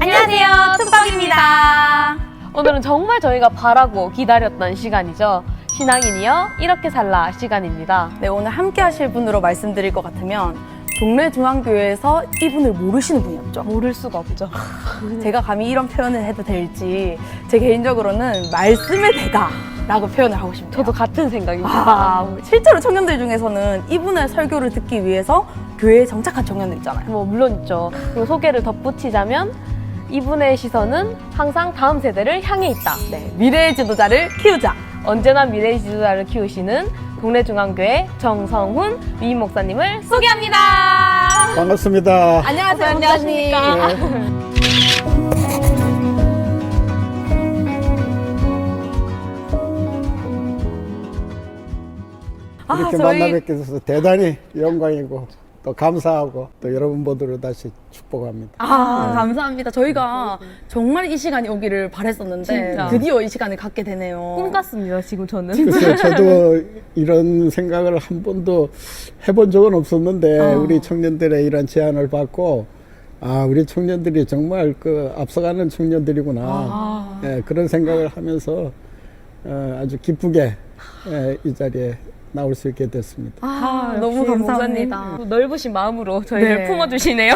안녕하세요, 툰빵입니다. 오늘은 정말 저희가 바라고 기다렸던 시간이죠. 신앙인이여 이렇게 살라 시간입니다. 네, 오늘 함께 하실 분으로 말씀드릴 것 같으면 동네 중앙교회에서 이분을 모르시는 분이 없죠. 모를 수가 없죠. 제가 감히 이런 표현을 해도 될지 제 개인적으로는 말씀의 대가라고 표현을 하고 싶네요. 저도 같은 생각입니다. 실제로 청년들 중에서는 이분의 설교를 듣기 위해서 교회에 정착한 청년들 있잖아요. 뭐 물론 있죠. 그리고 소개를 덧붙이자면 이분의 시선은 항상 다음 세대를 향해 있다. 네, 미래의 지도자를 키우자. 언제나 미래의 지도자를 키우시는 동네 중앙교회 정성훈 위임 목사님을 소개합니다. 반갑습니다. 안녕하세요, 안녕하십니까. 이렇게 저희 만나 뵙게 돼서 대단히 영광이고 또 감사하고 또 여러분 모두를 다시 축복합니다. 감사합니다. 저희가 정말 이 시간이 오기를 바랬었는데 진짜. 드디어 이 시간을 갖게 되네요. 꿈 같습니다, 지금 저는. 글쎄요, 저도 이런 생각을 한 번도 해본 적은 없었는데 우리 청년들의 이런 제안을 받고 우리 청년들이 정말 그 앞서가는 청년들이구나. 그런 생각을 하면서 아주 기쁘게 이 자리에 나올 수 있게 됐습니다. 너무 역시 감사합니다. 목사님, 넓으신 마음으로 저희를 네. 품어주시네요.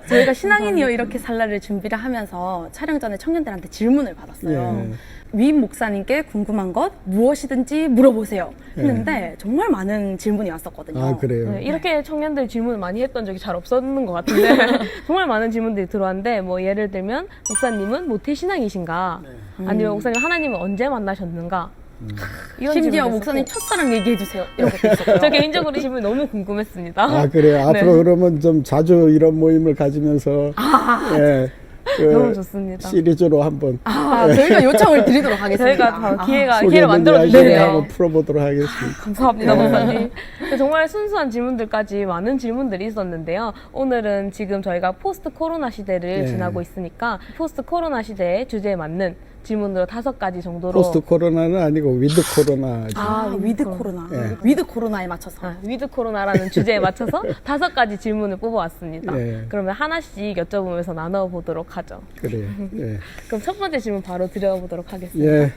저희가 신앙인이여 이렇게 살라를 준비를 하면서 촬영 전에 청년들한테 질문을 받았어요. 위임 목사님께 궁금한 것 무엇이든지 물어보세요 했는데 정말 많은 질문이 왔었거든요. 그래요? 네, 이렇게 청년들 질문을 많이 했던 적이 잘 없었는 것 같은데 정말 많은 질문들이 들어왔는데 뭐 예를 들면 목사님은 모태신앙이신가? 아니면 목사님 하나님을 언제 만나셨는가? 이런 심지어 질문도 목사님 있었고. 첫사랑 얘기해 주세요. 이런 것도 있었고요. 저 개인적으로 이 질문이 너무 궁금했습니다. 그래요? 네. 앞으로 그러면 좀 자주 이런 모임을 가지면서 너무 좋습니다. 시리즈로 한번 저희가 요청을 드리도록 하겠습니다. 저희가 더 기회를 소개 만들어 문제 주시네요. 한번 풀어보도록 하겠습니다. 감사합니다, 목사님. 정말 순수한 질문들까지 많은 질문들이 있었는데요. 오늘은 지금 저희가 포스트 코로나 시대를 네. 지나고 있으니까 포스트 코로나 시대의 주제에 맞는 질문으로 5가지 정도로 포스트 코로나는 아니고 위드 코로나. 위드 코로나. 네. 위드 코로나에 맞춰서. 위드 코로나라는 주제에 맞춰서 5가지 질문을 뽑아왔습니다. 네. 그러면 하나씩 여쭤보면서 나눠보도록 하죠. 그래요. 예. 그럼 첫 번째 질문 바로 드려보도록 하겠습니다. 예.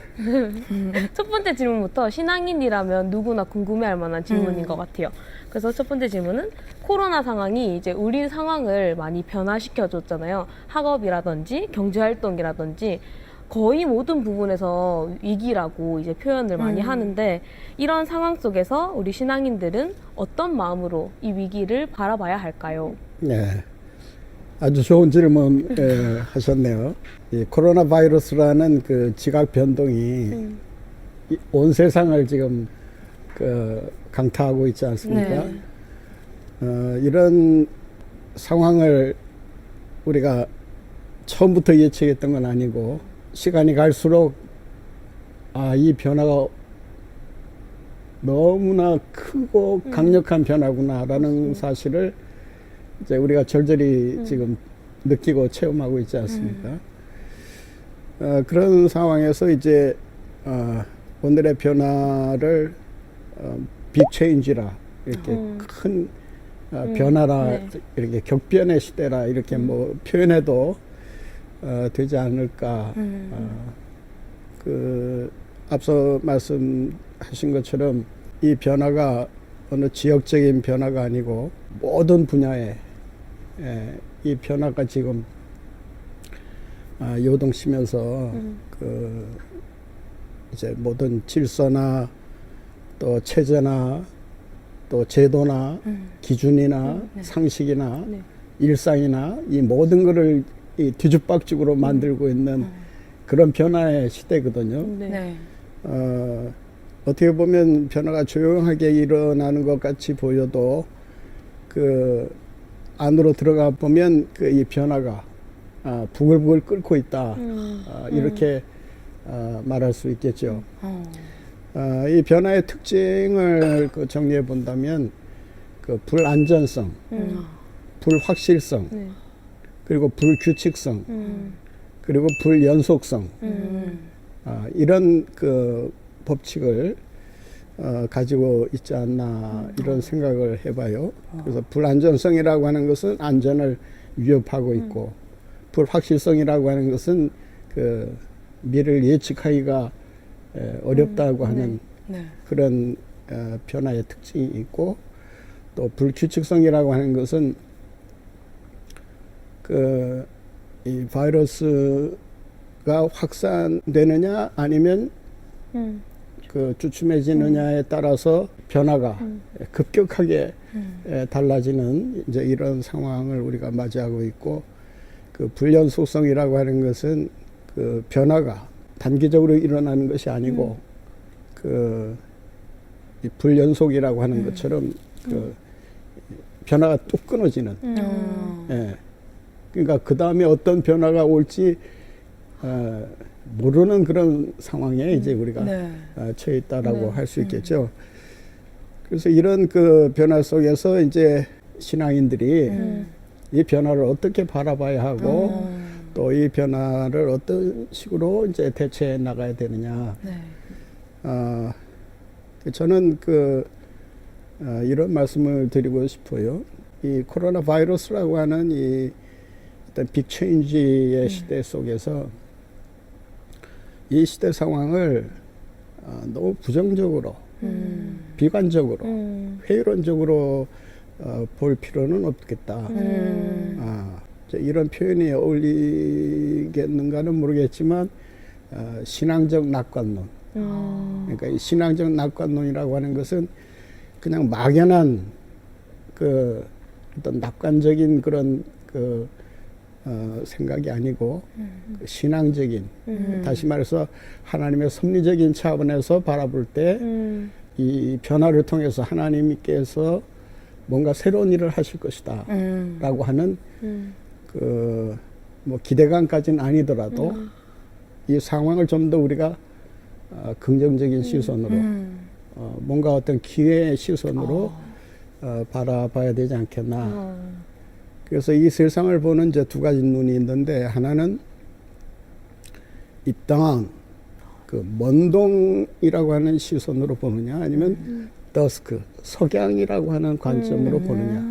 첫 번째 질문부터 신앙인이라면 누구나 궁금해할 만한 질문인 것 같아요. 그래서 첫 번째 질문은 코로나 상황이 이제 우리 상황을 많이 변화시켜 줬잖아요. 학업이라든지 경제활동이라든지 거의 모든 부분에서 위기라고 이제 표현을 많이 하는데 이런 상황 속에서 우리 신앙인들은 어떤 마음으로 이 위기를 바라봐야 할까요? 네. 아주 좋은 질문 하셨네요. 이 코로나 바이러스라는 그 지각 변동이 온 세상을 지금 그 강타하고 있지 않습니까? 이런 상황을 우리가 처음부터 예측했던 건 아니고 시간이 갈수록 이 변화가 너무나 크고 강력한 변화구나라는 사실을 이제 우리가 절절히 지금 느끼고 체험하고 있지 않습니까? 그런 상황에서 이제 오늘의 변화를 빅 체인지라 이렇게 큰 변화라 이렇게 격변의 시대라 이렇게 뭐 표현해도 되지 않을까. 그 앞서 말씀하신 것처럼 이 변화가 어느 지역적인 변화가 아니고 모든 분야에 이 변화가 지금 요동치면서 그 이제 모든 질서나 또 체제나 또 제도나 기준이나 상식이나 일상이나 이 모든 것을 이 뒤죽박죽으로 만들고 있는 그런 변화의 시대거든요. 네. 어떻게 보면 변화가 조용하게 일어나는 것 같이 보여도 그 안으로 들어가 보면 그 이 변화가 부글부글 끓고 있다. 이렇게 말할 수 있겠죠. 이 변화의 특징을 그 정리해 본다면 그 불안전성, 불확실성, 그리고 불규칙성, 그리고 불연속성, 이런 그 법칙을 가지고 있지 않나 이런 생각을 해봐요. 그래서 불안전성이라고 하는 것은 안전을 위협하고 있고 불확실성이라고 하는 것은 그 미래를 예측하기가 어렵다고 하는 네. 그런 변화의 특징이 있고, 또 불규칙성이라고 하는 것은 그 이 바이러스가 확산되느냐 아니면 그 주춤해지느냐에 따라서 변화가 급격하게 달라지는 이제 이런 상황을 우리가 맞이하고 있고, 그 불연속성이라고 하는 것은 그 변화가 단기적으로 일어나는 것이 아니고 그 이 불연속이라고 하는 것처럼 그 변화가 뚝 끊어지는. 예. 그러니까 그 다음에 어떤 변화가 올지 모르는 그런 상황에 이제 우리가 네. 처해 있다라고 할 수 있겠죠. 그래서 이런 그 변화 속에서 이제 신앙인들이 이 변화를 어떻게 바라봐야 하고 또 이 변화를 어떤 식으로 이제 대처해 나가야 되느냐. 네. 저는 이런 말씀을 드리고 싶어요. 이 코로나 바이러스라고 하는 이 어떤 빅체인지의 시대 속에서 이 시대 상황을 너무 부정적으로, 비관적으로, 회의론적으로 볼 필요는 없겠다. 이런 표현이 어울리겠는가는 모르겠지만 신앙적 낙관론. 그러니까 이 신앙적 낙관론이라고 하는 것은 그냥 막연한 그 어떤 낙관적인 그런 생각이 아니고 그 신앙적인, 다시 말해서 하나님의 섭리적인 차원에서 바라볼 때 이 변화를 통해서 하나님께서 뭔가 새로운 일을 하실 것이다 라고 하는 뭐 기대감까지는 아니더라도 이 상황을 좀 더 우리가 긍정적인 시선으로 뭔가 어떤 기회의 시선으로 바라봐야 되지 않겠나. 그래서 이 세상을 보는 이제 두 가지 눈이 있는데, 하나는 이 땅, 그 먼동이라고 하는 시선으로 보느냐, 아니면 더스크, 석양이라고 하는 관점으로 보느냐.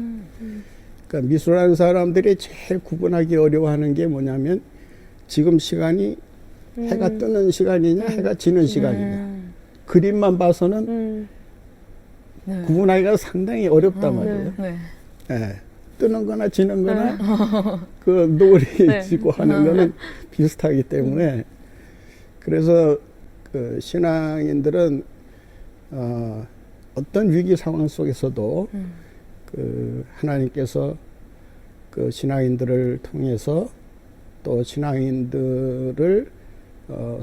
그러니까 미술하는 사람들이 제일 구분하기 어려워하는 게 뭐냐면 지금 시간이 해가 뜨는 시간이냐, 해가 지는 시간이냐. 그림만 봐서는 네. 구분하기가 상당히 어렵단 말이에요. 네. 예. 뜨는 거나 지는 거나 그 노을이 네. 지고 하는 거는 비슷하기 때문에, 그래서 그 신앙인들은 어떤 위기 상황 속에서도 그 하나님께서 그 신앙인들을 통해서 또 신앙인들을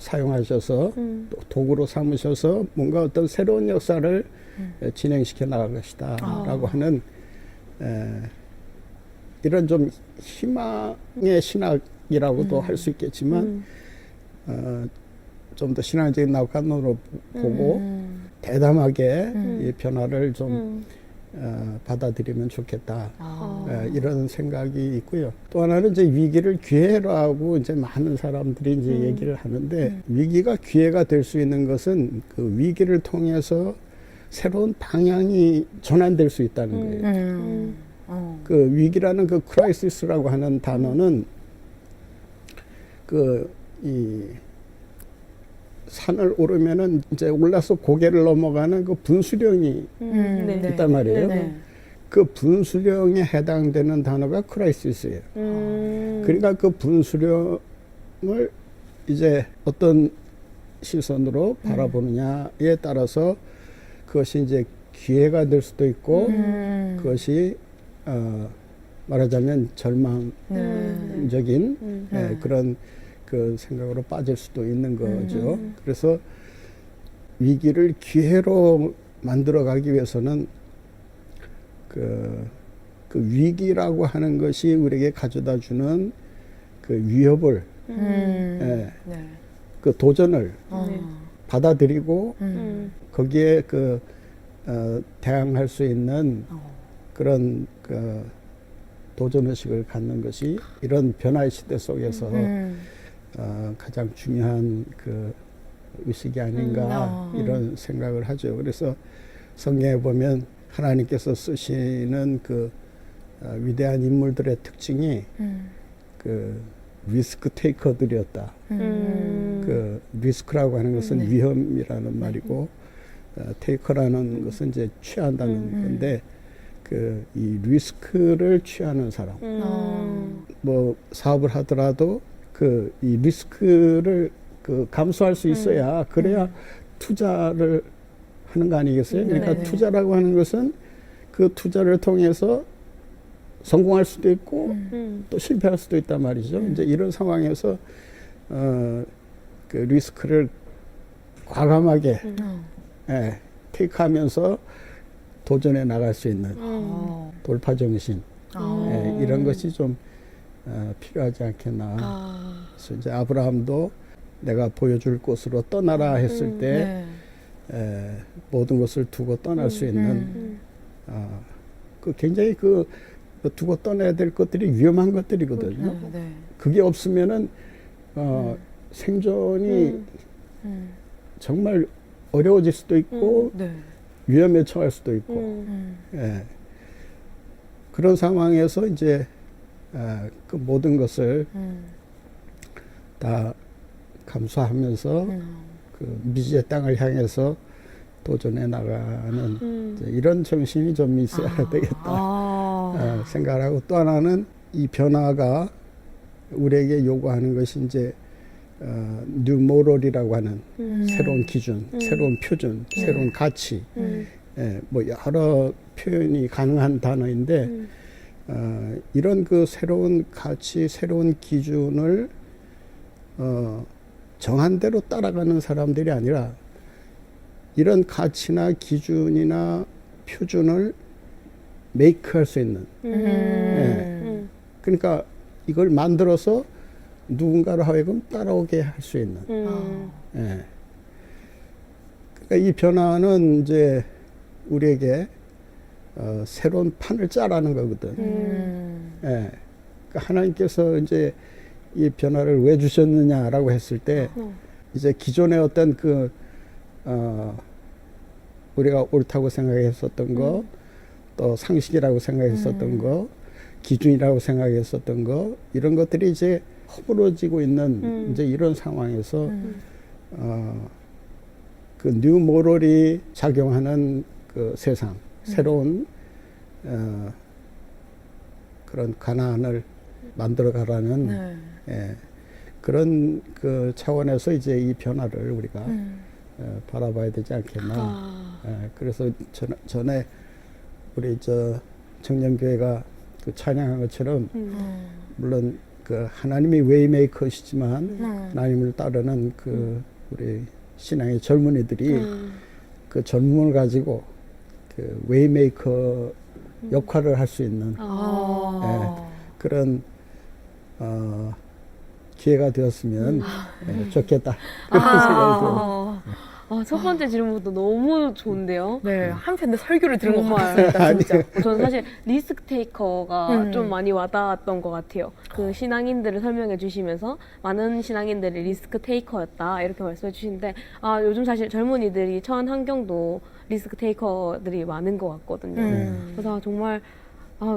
사용하셔서 또 도구로 삼으셔서 뭔가 어떤 새로운 역사를 진행시켜 나갈 것이다 라고 하는 이런 좀 희망의 신학이라고도 할 수 있겠지만 좀 더 신앙적인 낙관으로 보고 대담하게 이 변화를 좀 받아들이면 좋겠다. 이런 생각이 있고요. 또 하나는 이제 위기를 기회라고 이제 많은 사람들이 이제 얘기를 하는데, 위기가 기회가 될 수 있는 것은 그 위기를 통해서 새로운 방향이 전환될 수 있다는 거예요. 그 위기라는 그 크라이시스라고 하는 단어는 이 산을 오르면은 이제 올라서 고개를 넘어가는 그 분수령이 네. 있단 말이에요. 네. 그 분수령에 해당되는 단어가 크라이시스예요. 그러니까 그 분수령을 이제 어떤 시선으로 바라보느냐에 따라서 그것이 이제 기회가 될 수도 있고 그것이 말하자면 절망적인 그런 그 생각으로 빠질 수도 있는 거죠. 그래서 위기를 기회로 만들어가기 위해서는 그 위기라고 하는 것이 우리에게 가져다 주는 그 위협을, 네. 그 도전을 네. 받아들이고 거기에 대항할 수 있는 그런 도전의식을 갖는 것이 이런 변화의 시대 속에서 가장 중요한 의식이 아닌가 이런 생각을 하죠. 그래서 성경에 보면 하나님께서 쓰시는 위대한 인물들의 특징이 리스크 테이커들이었다. 그 리스크라고 하는 것은 네. 위험이라는 말이고 테이커라는 것은 이제 취한다는 건데 그 이 리스크를 취하는 사람. 뭐 사업을 하더라도 그 이 리스크를 그 감수할 수 있어야 그래야 투자를 하는 거 아니겠어요? 그러니까 네. 투자라고 하는 것은 그 투자를 통해서 성공할 수도 있고 또 실패할 수도 있단 말이죠. 이제 이런 상황에서 그 리스크를 과감하게 테이크하면서 도전해 나갈 수 있는 돌파 정신 이런 것이 좀 필요하지 않겠나. 그래서 이제 아브라함도 내가 보여줄 곳으로 떠나라 했을 때 모든 것을 두고 떠날 수 있는 그 굉장히 그 두고 떠나야 될 것들이 위험한 것들이거든요. 그게 없으면은 생존이 정말 어려워질 수도 있고 위험에 처할 수도 있고 예. 그런 상황에서 이제 그 모든 것을 다 감수하면서 그 미지의 땅을 향해서 도전해 나가는 이제 이런 정신이 좀 있어야 되겠다 생각을 하고 또 하나는 이 변화가 우리에게 요구하는 것이 이제 뉴 모럴이라고 하는 새로운 기준, 새로운 표준, 새로운 가치, 뭐 여러 표현이 가능한 단어인데 이런 그 새로운 가치, 새로운 기준을 정한 대로 따라가는 사람들이 아니라 이런 가치나 기준이나 표준을 메이크할 수 있는 그러니까 이걸 만들어서 누군가를 하여금 따라오게 할 수 있는 예. 그러니까 이 변화는 이제 우리에게 새로운 판을 짜라는 거거든. 예. 그러니까 하나님께서 이제 이 변화를 왜 주셨느냐라고 했을 때 이제 기존의 어떤 그 우리가 옳다고 생각했었던 거, 또 상식이라고 생각했었던 거, 기준이라고 생각했었던 거 이런 것들이 이제 허물어지고 있는 이제 이런 상황에서 그 뉴 모럴이 작용하는 그 세상, 새로운 그런 가난을 만들어 가라는 그런 그 차원에서 이제 이 변화를 우리가 바라봐야 되지 않겠나. 그래서 전에 우리 저 청년교회가 그 찬양한 것처럼 물론 그 하나님이 웨이메이커시지만 하나님을 따르는 그 우리 신앙의 젊은이들이 그 젊음을 가지고 그 웨이메이커 역할을 할 수 있는 그런 기회가 되었으면 좋겠다. 그런 생각이 들어요. 첫 번째 질문부터 너무 좋은데요. 네, 한편의 설교를 들은 것 정말. 같았습니다, 진짜. 저는 사실 리스크 테이커가 좀 많이 와닿았던 것 같아요. 그 신앙인들을 설명해 주시면서 많은 신앙인들이 리스크 테이커였다 이렇게 말씀해 주시는데 요즘 사실 젊은이들이 처한 환경도 리스크 테이커들이 많은 것 같거든요. 그래서 정말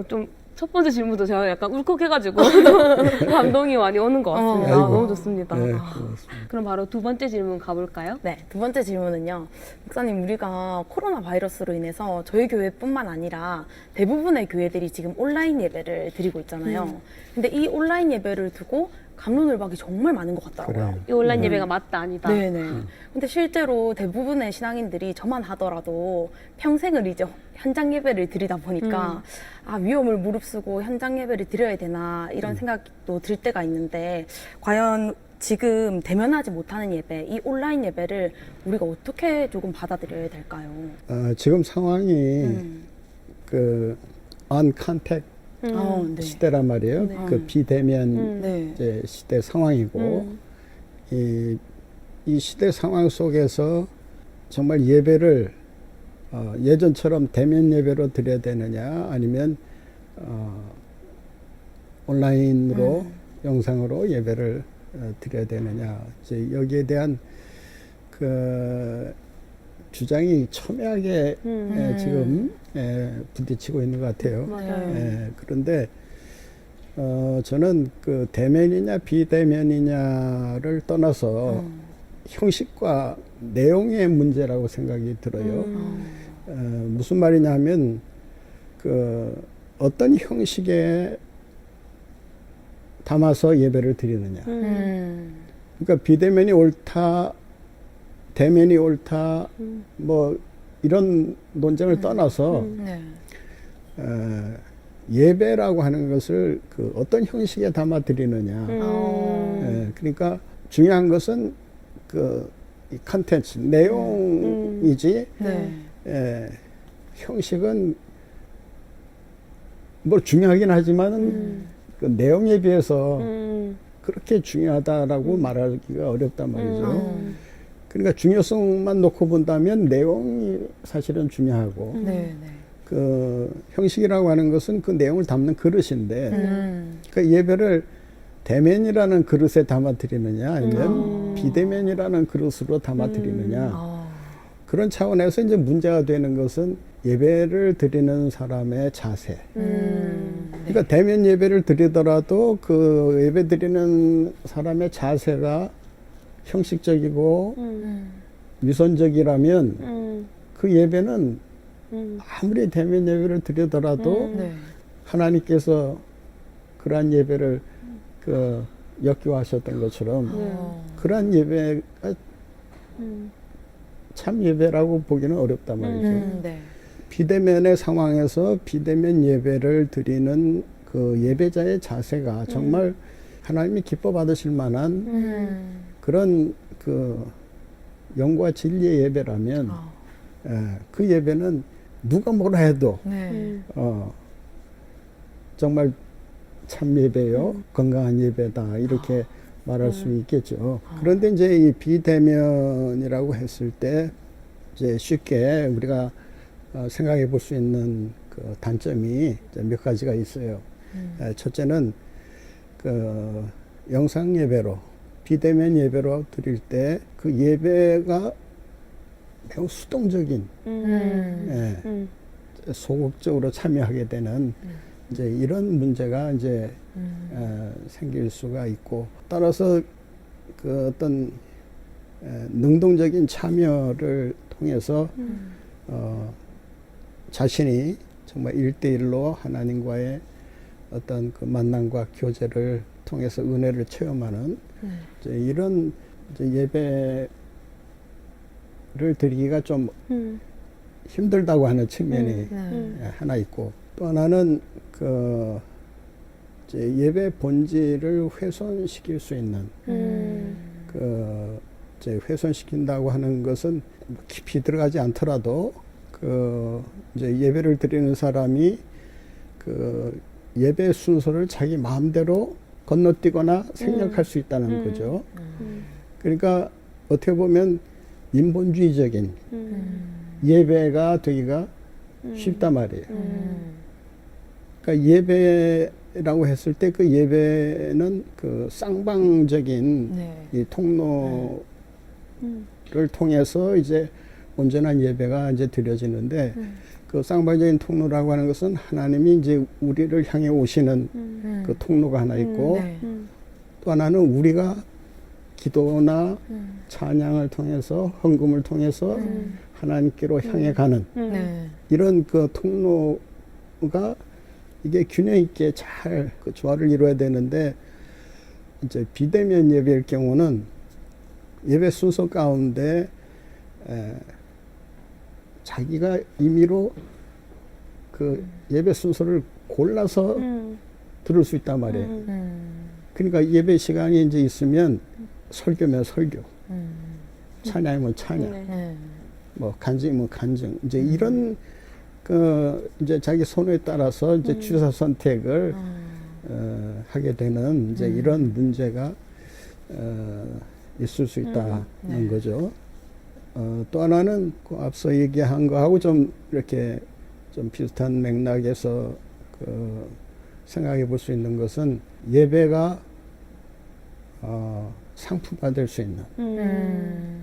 좀 첫 번째 질문도 제가 약간 울컥해가지고 감동이 많이 오는 것 같습니다. 아이고. 너무 좋습니다. 네, 고맙습니다. 그럼 바로 두 번째 질문 가볼까요? 네, 두 번째 질문은요. 목사님, 우리가 코로나 바이러스로 인해서 저희 교회뿐만 아니라 대부분의 교회들이 지금 온라인 예배를 드리고 있잖아요. 근데 이 온라인 예배를 두고 갑론을박이 정말 많은 것 같더라고요. 그래요. 이 온라인 예배가 맞다 아니다. 네네. 근데 실제로 대부분의 신앙인들이 저만 하더라도 평생을 이제 현장 예배를 드리다 보니까 위험을 무릅쓰고 현장 예배를 드려야 되나 이런 생각도 들 때가 있는데 과연 지금 대면하지 못하는 예배, 이 온라인 예배를 우리가 어떻게 조금 받아들여야 될까요? 지금 상황이 그 언컨택 네. 시대란 말이에요. 네. 그 비대면 네. 이제 시대 상황이고 이 시대 상황 속에서 정말 예배를 예전처럼 대면 예배로 드려야 되느냐 아니면 온라인으로 영상으로 예배를 드려야 되느냐 이제 여기에 대한 그 주장이 첨예하게 지금 부딪히고 있는 것 같아요. 맞아요. 그런데 저는 그 대면이냐 비대면이냐를 떠나서 형식과 내용의 문제라고 생각이 들어요. 무슨 말이냐면 그 어떤 형식에 담아서 예배를 드리느냐. 그러니까 비대면이 옳다, 대면이 옳다, 뭐 이런 논쟁을 떠나서 네. 예배라고 하는 것을 그 어떤 형식에 담아 드리느냐. 그러니까 중요한 것은 그 이 컨텐츠, 내용이지. 네. 형식은 뭐 중요하긴 하지만은 그 내용에 비해서 그렇게 중요하다라고 말하기가 어렵단 말이죠. 그러니까 중요성만 놓고 본다면 내용이 사실은 중요하고 네. 네. 그 형식이라고 하는 것은 그 내용을 담는 그릇인데 그 예배를 대면이라는 그릇에 담아 드리느냐 아니면 비대면이라는 그릇으로 담아 드리느냐 그런 차원에서 이제 문제가 되는 것은 예배를 드리는 사람의 자세. 그러니까 대면 예배를 드리더라도 그 예배 드리는 사람의 자세가 형식적이고 위선적이라면 그 예배는 아무리 대면 예배를 드리더라도 네. 하나님께서 그러한 예배를 그 역기화하셨던 것처럼 그러한 예배가 참 예배라고 보기는 어렵단 말이죠. 네. 비대면의 상황에서 비대면 예배를 드리는 그 예배자의 자세가 정말 하나님이 기뻐 받으실 만한 그런 그 영과 진리의 예배라면 그 예배는 누가 뭐라 해도 네. 정말 참 예배요, 건강한 예배다 이렇게 말할 수 있겠죠. 그런데 이제 이 비대면이라고 했을 때 이제 쉽게 우리가 생각해 볼 수 있는 그 단점이 이제 몇 가지가 있어요. 첫째는 그 영상 예배로 비대면 예배로 드릴 때 그 예배가 매우 수동적인 소극적으로 참여하게 되는 이제 이런 문제가 이제 생길 수가 있고 따라서 그 어떤 능동적인 참여를 통해서 자신이 정말 1대1로 하나님과의 어떤 그 만남과 교제를 통해서 은혜를 체험하는 이제 이런 이제 예배를 드리기가 좀 힘들다고 하는 측면이 하나 있고 또 하나는 그 이제 예배 본질을 훼손시킬 수 있는 그 이제 훼손시킨다고 하는 것은 깊이 들어가지 않더라도 그 이제 예배를 드리는 사람이 그 예배 순서를 자기 마음대로 건너뛰거나 생략할 수 있다는 거죠. 그러니까 어떻게 보면 인본주의적인 예배가 되기가 쉽단 말이에요. 그러니까 예배라고 했을 때 그 예배는 그 쌍방적인 네. 이 통로를 통해서 이제 온전한 예배가 이제 드려지는데 그 쌍방적인 통로라고 하는 것은 하나님이 이제 우리를 향해 오시는 그 통로가 하나 있고 네. 또 하나는 우리가 기도나 찬양을 통해서 헌금을 통해서 하나님께로 향해 가는 네. 이런 그 통로가 이게 균형 있게 잘 그 조화를 이루어야 되는데 이제 비대면 예배일 경우는 예배 순서 가운데 자기가 임의로 그 예배 순서를 골라서 들을 수 있단 말이에요. 그러니까 예배 시간이 이제 있으면 설교면 설교, 찬양이면 찬양, 네. 뭐 간증이면 간증, 이제 이런 그 이제 자기 선호에 따라서 이제 주사 선택을 하게 되는 이제 이런 문제가 있을 수 있다는 거죠. 또 하나는 그 앞서 얘기한 거하고 좀 이렇게 좀 비슷한 맥락에서 그 생각해 볼 수 있는 것은 예배가 상품화 될 수 있는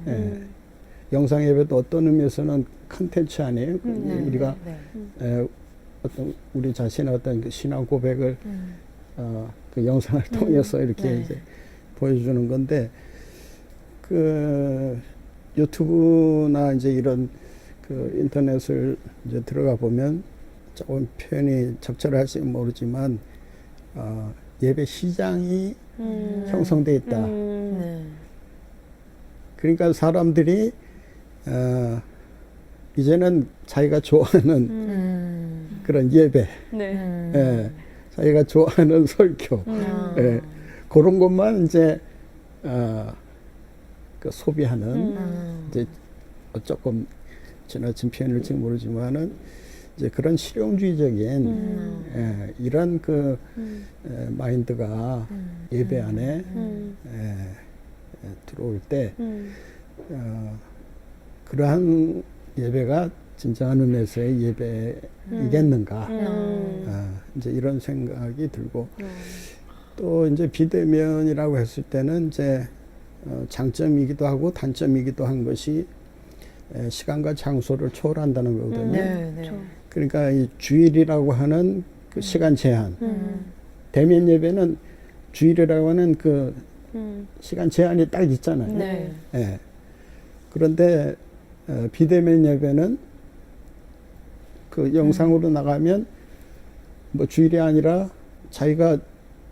예. 영상 예배도 어떤 의미에서는 컨텐츠 아니에요. 우리가 어떤 우리 자신의 어떤 그 신앙 고백을 그 영상을 통해서 이렇게 네. 이제 보여주는 건데, 그 유튜브나 이제 이런 그 인터넷을 이제 들어가 보면 조금 표현이 적절할지 모르지만 예배 시장이 형성돼 있다. 네. 그러니까 사람들이 이제는 자기가 좋아하는 그런 예배, 네. 예, 자기가 좋아하는 설교, 예, 그런 것만 이제 그 소비하는 이제 조금 지나친 표현일지 모르지만은 이제 그런 실용주의적인 이런 그 마인드가 예배 안에 들어올 때 그러한 예배가 진정한 의미에서의 예배이겠는가 이제 이런 생각이 들고 또 이제 비대면이라고 했을 때는 이제 장점이기도 하고 단점이기도 한 것이 시간과 장소를 초월한다는 거거든요. 네, 네. 그렇죠. 그러니까 이 주일이라고 하는 그 시간 제한, 대면 예배는 주일이라고 하는 그 시간 제한이 딱 있잖아요. 네. 예. 그런데 비대면 예배는 그 영상으로 나가면 뭐 주일이 아니라 자기가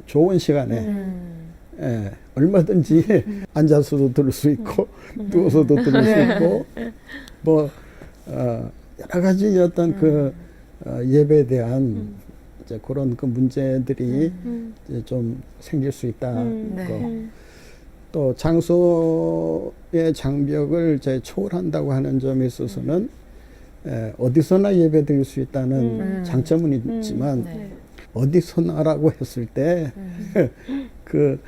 좋은 시간에 예, 얼마든지 앉아서도 들을 수 있고 누워서도 들을 수 있고 뭐 여러 가지 어떤 그 예배에 대한 이제 그런 그 문제들이 이제 좀 생길 수 있다. 네. 또 장소의 장벽을 이제 초월한다고 하는 점에 있어서는 어디서나 예배 드릴 수 있다는 장점은 있지만 네. 어디서나라고 했을 때 그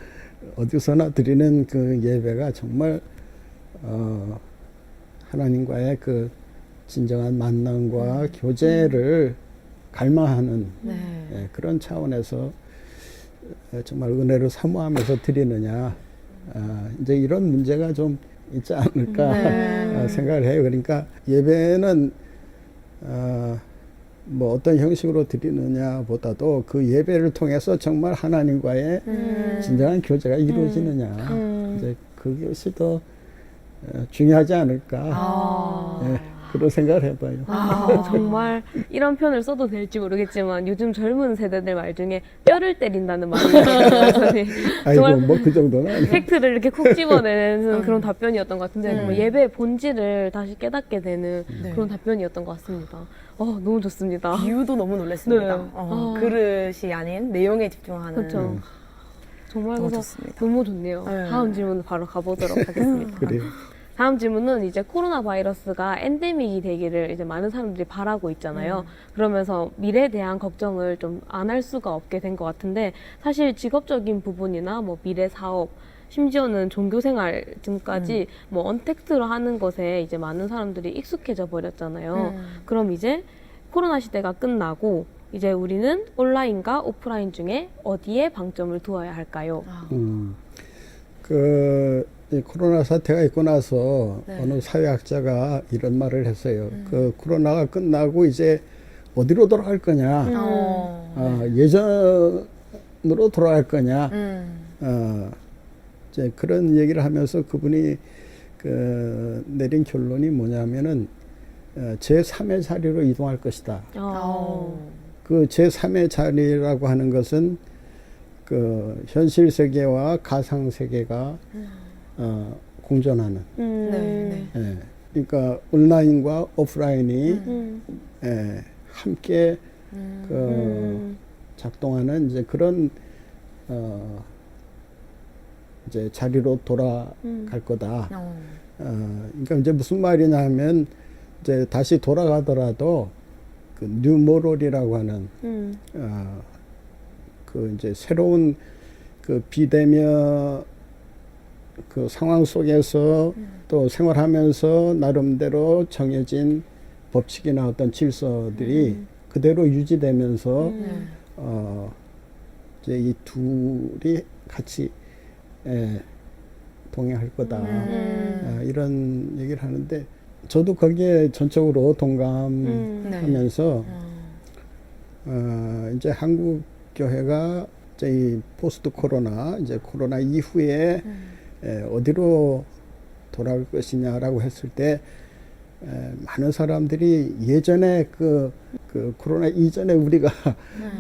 어디서나 드리는 그 예배가 정말 하나님과의 그 진정한 만남과 교제를 갈망하는 네. 그런 차원에서 정말 은혜를 사모하면서 드리느냐 이제 이런 문제가 좀 있지 않을까 네. 생각을 해요. 그러니까 예배는 뭐 어떤 형식으로 드리느냐보다도 그 예배를 통해서 정말 하나님과의 진정한 교제가 이루어지느냐 이제 그것이 더 중요하지 않을까 그런 생각을 해봐요. 정말 이런 표현을 써도 될지 모르겠지만 요즘 젊은 세대들 말 중에 뼈를 때린다는 말이 있어요. 아이고 정말 뭐 그 정도는 아니에요. 팩트를 이렇게 콕 집어내는 그런 답변이었던 것 같은데 정말 예배의 본질을 다시 깨닫게 되는 네. 그런 답변이었던 것 같습니다. 너무 좋습니다. 비유도 너무 놀랐습니다. 네. 그릇이 아닌 내용에 집중하는. 그렇죠. 정말 너무 그래서 좋습니다. 너무 좋네요. 네. 다음 질문 바로 가보도록 하겠습니다. 그래요. 다음 질문은 이제 코로나 바이러스가 엔데믹이 되기를 이제 많은 사람들이 바라고 있잖아요. 그러면서 미래에 대한 걱정을 좀 안 할 수가 없게 된 것 같은데 사실 직업적인 부분이나 뭐 미래 사업 심지어는 종교 생활 등까지 뭐 언택트로 하는 것에 이제 많은 사람들이 익숙해져 버렸잖아요. 그럼 이제 코로나 시대가 끝나고 이제 우리는 온라인과 오프라인 중에 어디에 방점을 두어야 할까요? 이 코로나 사태가 있고 나서 네. 어느 사회학자가 이런 말을 했어요. 그 코로나가 끝나고 이제 어디로 돌아갈 거냐, 예전으로 돌아갈 거냐, 이제 그런 얘기를 하면서 그분이 그 내린 결론이 뭐냐면은 제3의 자리로 이동할 것이다. 그 제3의 자리라고 하는 것은 그 현실 세계와 가상 세계가 공존하는. 네. 예. 그러니까 온라인과 오프라인이 함께 그 작동하는 이제 그런 이제 자리로 돌아갈 거다. 그러니까 이제 무슨 말이냐면 이제 다시 돌아가더라도 그 뉴모럴이라고 하는 그 이제 새로운 그 비대면 그 상황 속에서 또 생활하면서 나름대로 정해진 법칙이나 어떤 질서들이 그대로 유지되면서 이제 이 둘이 같이 동행할 거다. 이런 얘기를 하는데 저도 거기에 전적으로 동감하면서 이제 한국 교회가 저희 포스트 코로나 이제 코로나 이후에 어디로 돌아갈 것이냐라고 했을 때 많은 사람들이 예전에 그 코로나 이전에 우리가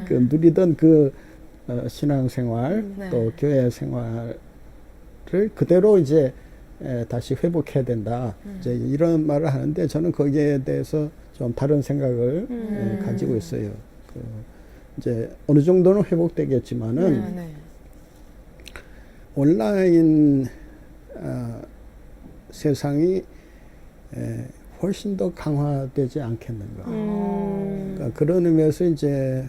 그 누리던 그 신앙생활 네. 또 교회 생활을 그대로 이제 다시 회복해야 된다. 이제 이런 말을 하는데 저는 거기에 대해서 좀 다른 생각을 가지고 있어요. 그 이제 어느 정도는 회복되겠지만은 네. 온라인 세상이 훨씬 더 강화되지 않겠는가. 그러니까 그런 의미에서 이제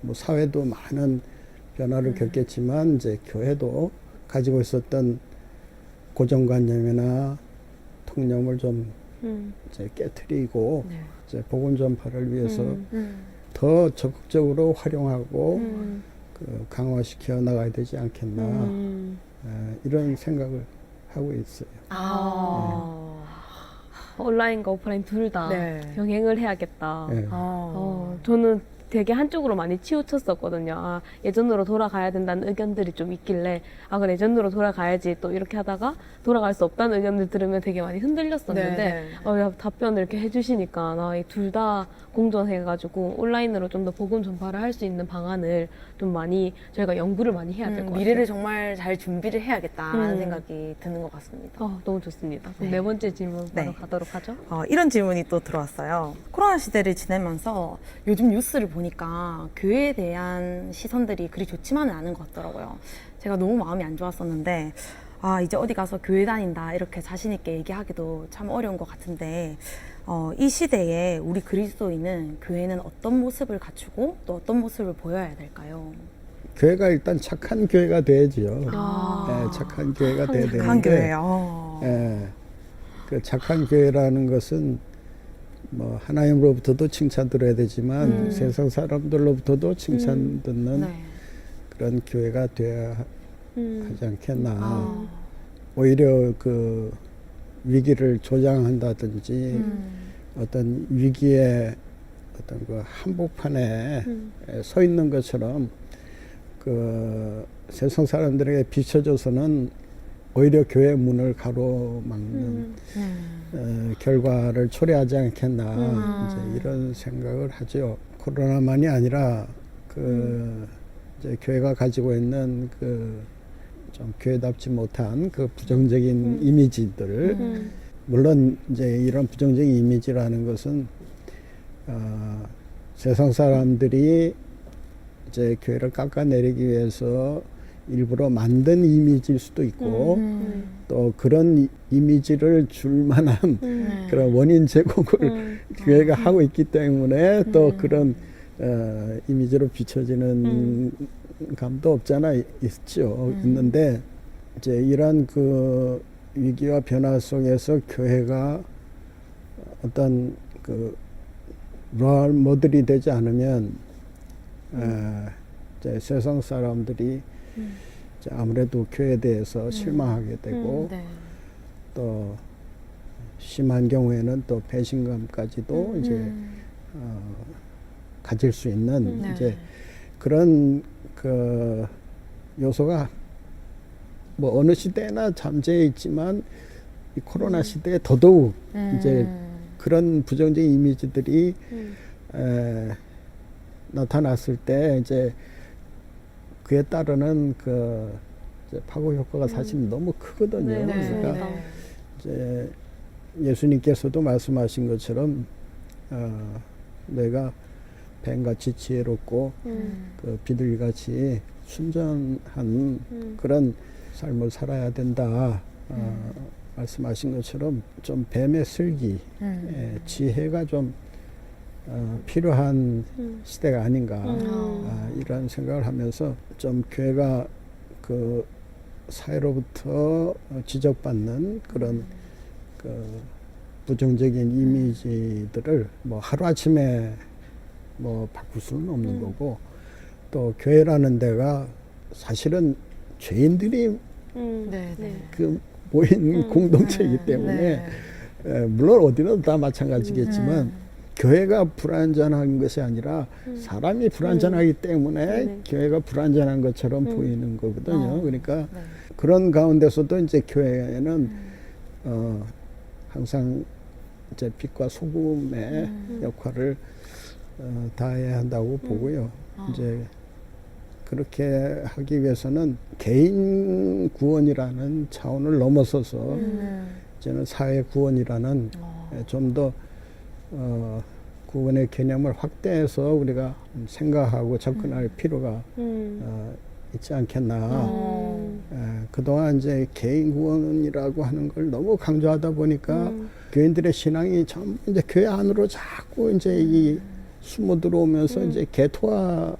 뭐 사회도 많은 변화를 겪겠지만 이제 교회도 가지고 있었던 고정관념이나 통념을 좀 이제 깨트리고 네. 이제 복음 전파를 위해서 더 적극적으로 활용하고 그 강화시켜 나가야 되지 않겠나 이런 생각을 하고 있어요. 온라인과 오프라인 둘 다 네. 병행을 해야겠다. 예. 저는 되게 한쪽으로 많이 치우쳤었거든요. 아, 예전으로 돌아가야 된다는 의견들이 좀 있길래 그래 예전으로 돌아가야지 또 이렇게 하다가 돌아갈 수 없다는 의견들 들으면 되게 많이 흔들렸었는데 네. 야, 답변을 이렇게 해주시니까 이 둘 다 공존해가지고 온라인으로 좀 더 복음 전파를 할 수 있는 방안을 좀 많이 저희가 연구를 많이 해야 될 것 같아요. 미래를 정말 잘 준비를 해야겠다라는 생각이 드는 것 같습니다. 너무 좋습니다. 그럼 네. 네 번째 질문 바로 네. 가도록 하죠. 이런 질문이 또 들어왔어요. 코로나 시대를 지내면서 요즘 뉴스를 보니까 교회에 대한 시선들이 그리 좋지만은 않은 것 같더라고요. 제가 너무 마음이 안 좋았었는데 이제 어디 가서 교회 다닌다 이렇게 자신 있게 얘기하기도 참 어려운 것 같은데 이 시대에 우리 그리스도인은 교회는 어떤 모습을 갖추고 또 어떤 모습을 보여야 될까요? 교회가 일단 착한 교회가 돼야죠. 아. 착한 교회가 돼야 되는데 착한 교회요. 그 착한 교회라는 것은 뭐 하나님으로부터도 칭찬 들어야 되지만 세상 사람들로부터도 칭찬 듣는 네. 그런 교회가 돼야 하지 않겠나. 아. 오히려 그 위기를 조장한다든지 어떤 위기의 어떤 그 한복판에 서 있는 것처럼 그 세상 사람들에게 비춰져서는 오히려 교회 문을 가로막는 결과를 초래하지 않겠나 이제 이런 생각을 하죠. 코로나만이 아니라 그 이제 교회가 가지고 있는 그 좀 교회답지 못한 그 부정적인 이미지들 물론 이제 이런 부정적인 이미지라는 것은 세상 사람들이 이제 교회를 깎아내리기 위해서 일부러 만든 이미지일 수도 있고 또 그런 이미지를 줄 만한 그런 원인 제공을 교회가 하고 있기 때문에 또 그런 이미지로 비춰지는 감도 없잖아 있죠. 있는데 이제 이런 그 위기와 변화 속에서 교회가 어떤 그 롤 모델이 되지 않으면 이제 세상 사람들이 이제 아무래도 교회에 대해서 실망하게 되고 네. 또 심한 경우에는 또 배신감까지도 이제 가질 수 있는 네. 이제 그런 그 요소가 뭐 어느 시대나 잠재해 있지만 이 코로나 시대에 더더욱 이제 그런 부정적인 이미지들이 나타났을 때 이제 그에 따르는 그 이제 파고 효과가 사실 너무 크거든요. 네, 그러니까 네. 이제 예수님께서도 말씀하신 것처럼 내가 뱀같이 지혜롭고 그 비둘기같이 순전한 그런 삶을 살아야 된다. 말씀하신 것처럼 좀 뱀의 슬기, 지혜가 좀 필요한 시대가 아닌가 이런 생각을 하면서 좀 교회가 그 사회로부터 지적받는 그런 그 부정적인 이미지들을 뭐 하루아침에 뭐 바꿀 수는 없는 거고 또 교회라는 데가 사실은 죄인들이 네. 그 모인 공동체이기 때문에 물론 어디나 다 마찬가지겠지만 교회가 불완전한 것이 아니라 사람이 불완전하기 때문에 네네. 교회가 불완전한 것처럼 보이는 거거든요. 그러니까 네. 그런 가운데서도 이제 교회는 항상 이제 빛과 소금의 역할을 다해야 한다고 보고요. 이제 그렇게 하기 위해서는 개인 구원이라는 차원을 넘어서서 저는 사회 구원이라는 좀 더 구원의 개념을 확대해서 우리가 생각하고 접근할 필요가 있지 않겠나. 그동안 이제 개인 구원이라고 하는 걸 너무 강조하다 보니까 교인들의 신앙이 전부 이제 교회 안으로 자꾸 이제 이 숨어 들어오면서 이제 개토화되는,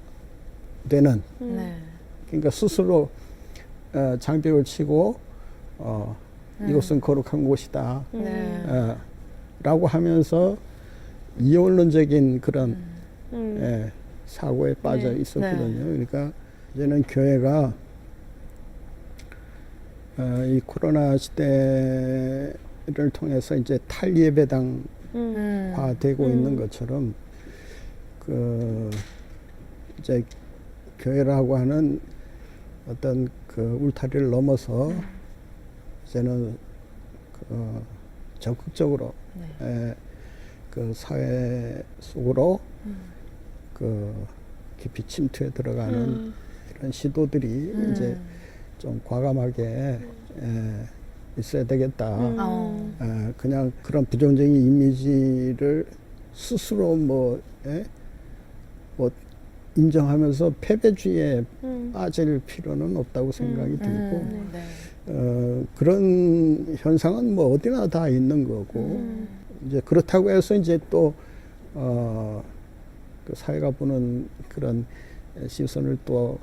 네. 그러니까 스스로 장벽을 치고 이곳은 거룩한 곳이다 네. 라고 하면서 이원론적인 그런 사고에 빠져 네. 있었거든요. 그러니까 이제는 교회가 이 코로나 시대를 통해서 이제 탈예배당화되고 있는 것처럼 그 이제 교회라고 하는 어떤 그 울타리를 넘어서 이제는 그 적극적으로 그 사회 속으로 그 깊이 침투해 들어가는 이런 시도들이 이제 좀 과감하게 있어야 되겠다. 그냥 그런 부정적인 이미지를 스스로 뭐 인정하면서 패배주의에 빠질 필요는 없다고 생각이 들고 그런 현상은 뭐 어디나 다 있는 거고 이제 그렇다고 해서 이제 또 그 사회가 보는 그런 시선을 또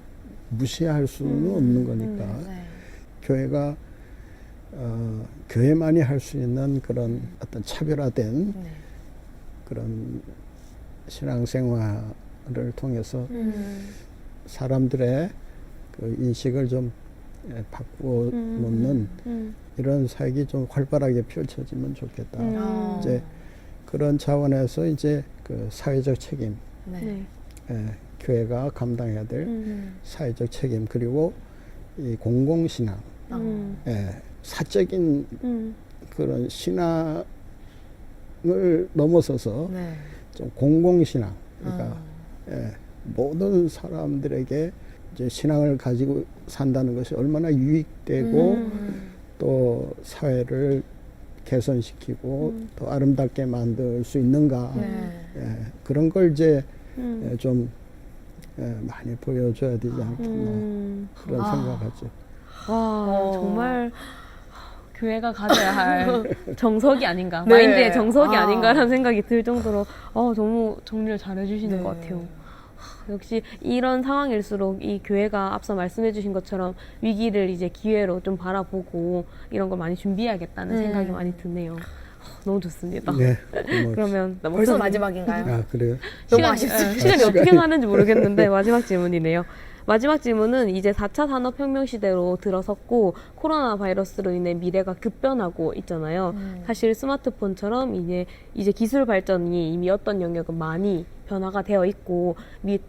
무시할 수는 없는 거니까 교회가 교회만이 할 수 있는 그런 어떤 차별화된 그런 신앙생활을 통해서 사람들의 그 인식을 좀 바꾸어 놓는 이런 사역이 좀 활발하게 펼쳐지면 좋겠다. 이제 그런 차원에서 이제 그 사회적 책임, 네. 교회가 감당해야 될 사회적 책임, 그리고 이 공공신앙, 사적인 그런 신앙을 넘어서서 좀 공공신앙, 그러니까 모든 사람들에게 이제 신앙을 가지고 산다는 것이 얼마나 유익되고 또 사회를 개선시키고 더 아름답게 만들 수 있는가, 그런 걸 이제 좀 많이 보여줘야 되지 않겠나 그런 생각하죠. 와, 정말 교회가 가져야 할 정석이 아닌가, 네. 마인드의 정석이 아닌가라는 생각이 들 정도로 너무 정리를 잘 해주시는 것 같아요. 역시 이런 상황일수록 이 교회가 앞서 말씀해 주신 것처럼 위기를 이제 기회로 좀 바라보고 이런 걸 많이 준비해야겠다는 생각이 많이 드네요. 너무 좋습니다. 네. 그러면 벌써 마지막인가요? 아, 그래요? 너무 아쉽습니다. 시간이 어떻게 가는지 모르겠는데 마지막 질문이네요. 마지막 질문은 이제 4차 산업혁명 시대로 들어섰고 코로나 바이러스로 인해 미래가 급변하고 있잖아요. 사실 스마트폰처럼 이제 기술 발전이 이미 어떤 영역은 많이 변화가 되어 있고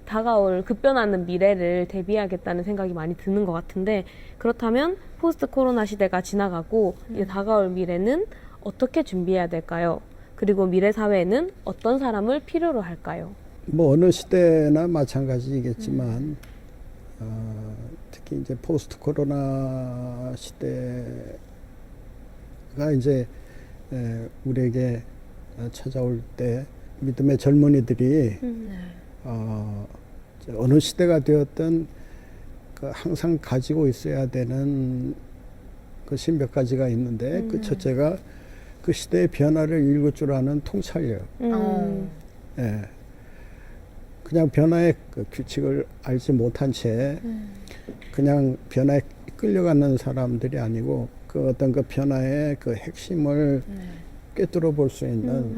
다가올 급변하는 미래를 대비하겠다는 생각이 많이 드는 것 같은데, 그렇다면 포스트 코로나 시대가 지나가고 이제 다가올 미래는 어떻게 준비해야 될까요? 그리고 미래 사회에는 어떤 사람을 필요로 할까요? 뭐 어느 시대나 마찬가지겠지만 특히 이제 포스트 코로나 시대가 이제 우리에게 찾아올 때 믿음의 젊은이들이 어느 시대가 되었든 그 항상 가지고 있어야 되는 것이 몇 가지가 있는데 그 첫째가 그 시대의 변화를 읽을 줄 아는 통찰력. 그냥 변화의 그 규칙을 알지 못한 채 그냥 변화에 끌려가는 사람들이 아니고 그 어떤 그 변화의 그 핵심을 꿰뚫어 볼 수 있는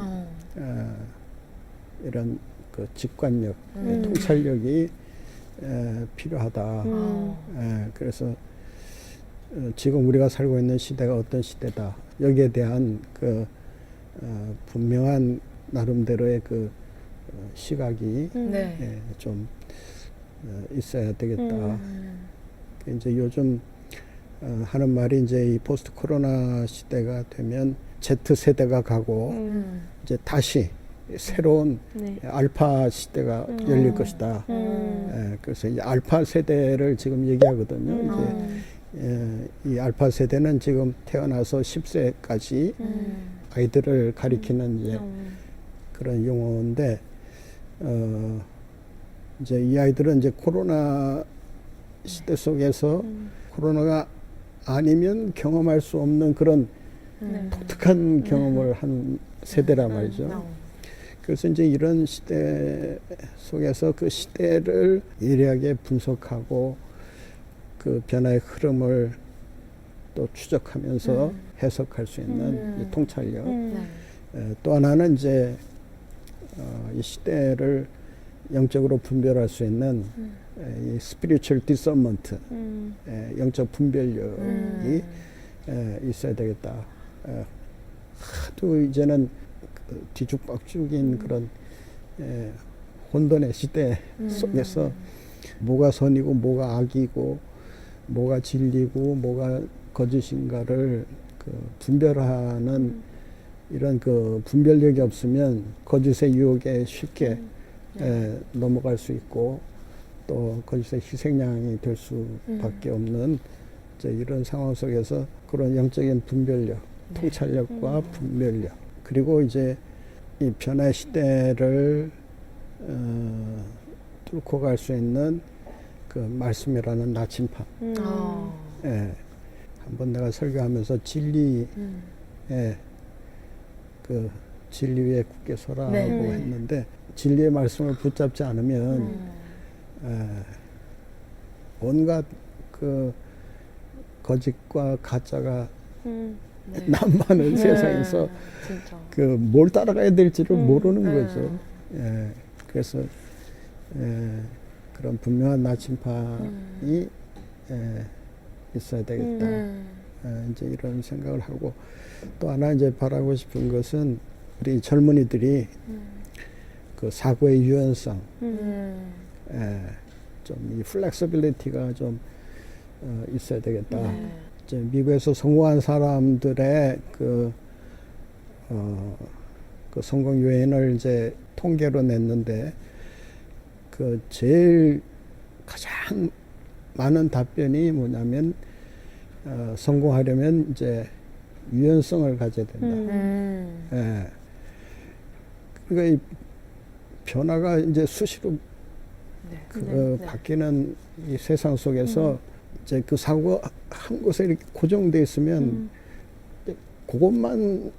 이런 그 직관력, 통찰력이 필요하다. 그래서 지금 우리가 살고 있는 시대가 어떤 시대다, 여기에 대한 그 분명한 나름대로의 그 시각이 네. 예, 좀 있어야 되겠다. 음. 이제 요즘 하는 말이 이제 이 포스트 코로나 시대가 되면 Z 세대가 가고 이제 다시 새로운 네. 알파 시대가 열릴 것이다. 예, 그래서 이 알파 세대를 지금 얘기하거든요. 이제 이 알파 세대는 지금 태어나서 10세까지 아이들을 가리키는 이제 그런 용어인데, 이제 이 아이들은 이제 코로나 시대 속에서 코로나가 아니면 경험할 수 없는 그런 독특한 경험을 한 세대란 말이죠. 그래서 이제 이런 시대 속에서 그 시대를 예리하게 분석하고 그 변화의 흐름을 또 추적하면서 해석할 수 있는 이 통찰력. 또 하나는 이제 이 시대를 영적으로 분별할 수 있는 이 spiritual discernment, 영적 분별력이 있어야 되겠다. 하도 이제는 그 뒤죽박죽인 그런 혼돈의 시대 속에서 뭐가 선이고 뭐가 악이고 뭐가 진리고 뭐가 거짓인가를 그 분별하는 이런 그 분별력이 없으면 거짓의 유혹에 쉽게 넘어갈 수 있고 또 거짓의 희생양이 될 수밖에 없는 이제 이런 상황 속에서 그런 영적인 분별력, 통찰력과 분별력, 그리고 이제 이 변화의 시대를 뚫고 갈 수 있는 그 말씀이라는 나침판. 예. 한번 내가 설교하면서 진리의 그 진리 위에 굳게 서라고 했는데, 진리의 말씀을 붙잡지 않으면 온갖 그 거짓과 가짜가 남많은 세상에서 진짜. 그 뭘 따라가야 될지를 모르는 거죠. 예. 그래서 그런 분명한 나침판이 있어야 되겠다. 이제 이런 생각을 하고, 또 하나 이제 바라고 싶은 것은 우리 젊은이들이 그 사고의 유연성, 좀 이 플렉서빌리티가 좀 있어야 되겠다. 이제 미국에서 성공한 사람들의 그 성공 요인을 이제 통계로 냈는데, 그 제일 가장 많은 답변이 뭐냐면 성공하려면 이제 유연성을 가져야 된다. 예. 그러니까 이 변화가 이제 수시로 바뀌는 이 세상 속에서 이제 그 사고가 한 곳에 이렇게 고정돼 있으면 그것만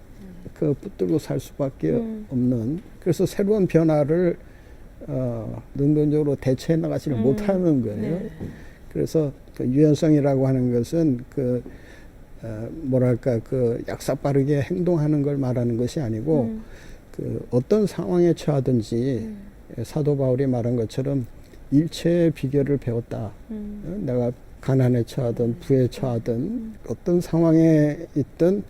그 붙들고 살 수밖에 없는, 그래서 새로운 변화를 능동적으로 대처해 나가지를 못하는 거예요. 그래서 그 유연성이라고 하는 것은 그 뭐랄까 그 약사빠르게 행동하는 걸 말하는 것이 아니고 그 어떤 상황에 처하든지 사도 바울이 말한 것처럼 일체의 비결을 배웠다. 내가 가난에 처하든 부에 처하든 어떤 상황에 있든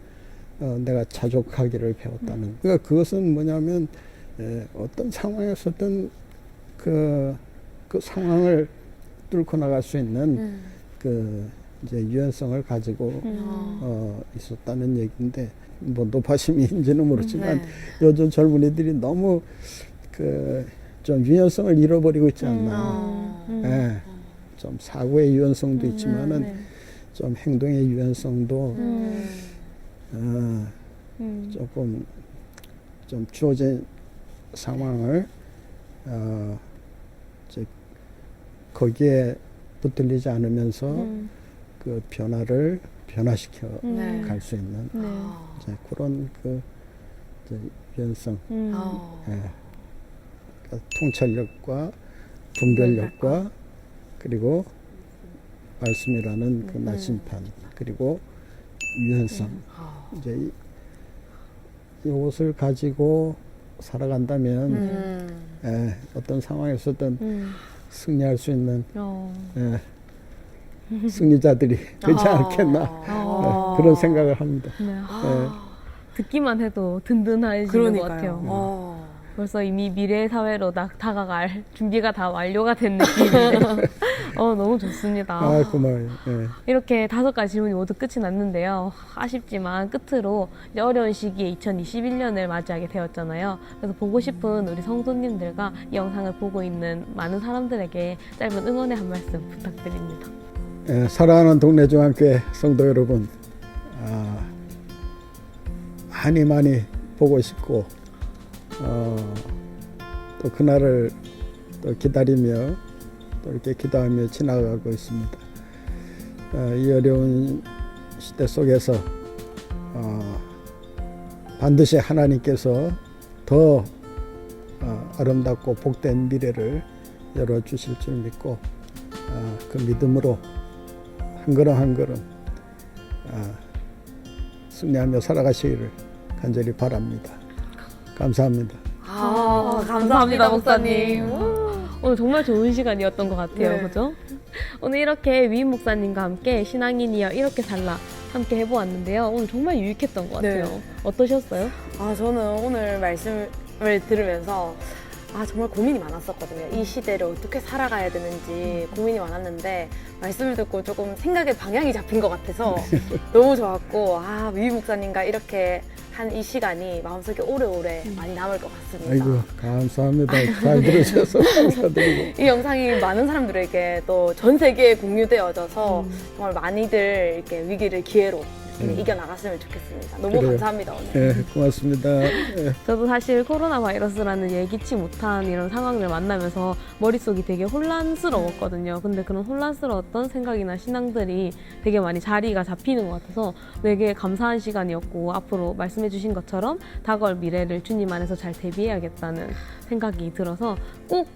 내가 자족하기를 배웠다는. 그러니까 그것은 뭐냐면 어떤 상황에서든 그 상황을 뚫고 나갈 수 있는 그 이제 유연성을 가지고 있었다는 얘기인데, 뭐 노파심인지는 모르지만 요즘 젊은이들이 너무 그 좀 유연성을 잃어버리고 있지 않나. 예. 좀 사고의 유연성도 있지만은 좀 행동의 유연성도 조금 좀 주어진 상황을 이제 거기에 붙들리지 않으면서 그 변화를 변화시켜 갈 수 있는 이제 그런 그 이제 유연성, 그러니까 통찰력과 분별력과 그리고 말씀이라는 그 나침판, 그리고 유연성, 이제 이것을 가지고 살아간다면 어떤 상황에서든 승리할 수 있는 승리자들이 되지 않겠나, 그런 생각을 합니다. 듣기만 해도 든든해지는 것 같아요. 벌써 이미 미래의 사회로 다가갈 준비가 다 완료가 된 느낌인데 너무 좋습니다. 아, 고마워요. 예. 이렇게 5가지 질문이 모두 끝이 났는데요. 아쉽지만 끝으로 이제 어려운 시기에 2021년을 맞이하게 되었잖아요. 그래서 보고 싶은 우리 성도님들과 이 영상을 보고 있는 많은 사람들에게 짧은 응원의 한 말씀 부탁드립니다. 예, 사랑하는 동래중앙교회 성도 여러분, 많이 보고 싶고 또 그날을 또 기다리며 또 이렇게 기도하며 지나가고 있습니다. 이 어려운 시대 속에서 반드시 하나님께서 더 아름답고 복된 미래를 열어주실 줄 믿고 그 믿음으로 한 걸음 한 걸음 승리하며 살아가시기를 간절히 바랍니다. 감사합니다. 감사합니다, 목사님. 오늘 정말 좋은 시간이었던 것 같아요. 네. 그죠? 오늘 이렇게 위임 목사님과 함께 신앙인이여 이렇게 살라 함께 해보았는데요. 오늘 정말 유익했던 것 같아요. 네. 어떠셨어요? 저는 오늘 말씀을 들으면서 정말 고민이 많았었거든요. 이 시대를 어떻게 살아가야 되는지 고민이 많았는데 말씀을 듣고 조금 생각의 방향이 잡힌 것 같아서 너무 좋았고 위 목사님과 이렇게 한 이 시간이 마음속에 오래오래 많이 남을 것 같습니다. 아이고, 감사합니다. 잘 들으셔서 감사드리고. 이 영상이 많은 사람들에게 또 전 세계에 공유되어져서 정말 많이들 이렇게 위기를 기회로 이렇게 이겨나갔으면 좋겠습니다. 너무 그래요. 감사합니다, 오늘. 네, 고맙습니다. 네. 저도 사실 코로나 바이러스라는 예기치 못한 이런 상황을 만나면서 머릿속이 되게 혼란스러웠거든요. 근데 그런 혼란스러웠던 생각이나 신앙들이 되게 많이 자리가 잡히는 것 같아서 되게 감사한 시간이었고 앞으로 말씀해 주신 것처럼 다가올 미래를 주님 안에서 잘 대비해야겠다는 생각이 들어서 꼭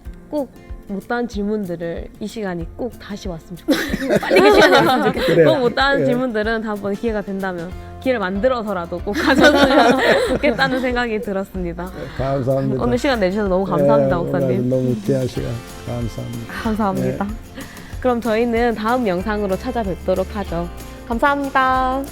못다한 질문들을 이 시간이 꼭 다시 왔으면 좋겠어요. 빨리 그 시간이 왔으면 좋겠어요. 그래요. 꼭 못다한 예. 질문들은 다음번에 기회가 된다면 기회를 만들어서라도 꼭 가졌으면 좋겠다는 생각이 들었습니다. 감사합니다. 오늘 시간 내주셔서 너무 감사합니다, 네, 목사님. 오늘 너무 귀한 시간 감사합니다. 감사합니다. 그럼 저희는 다음 영상으로 찾아뵙도록 하죠. 감사합니다.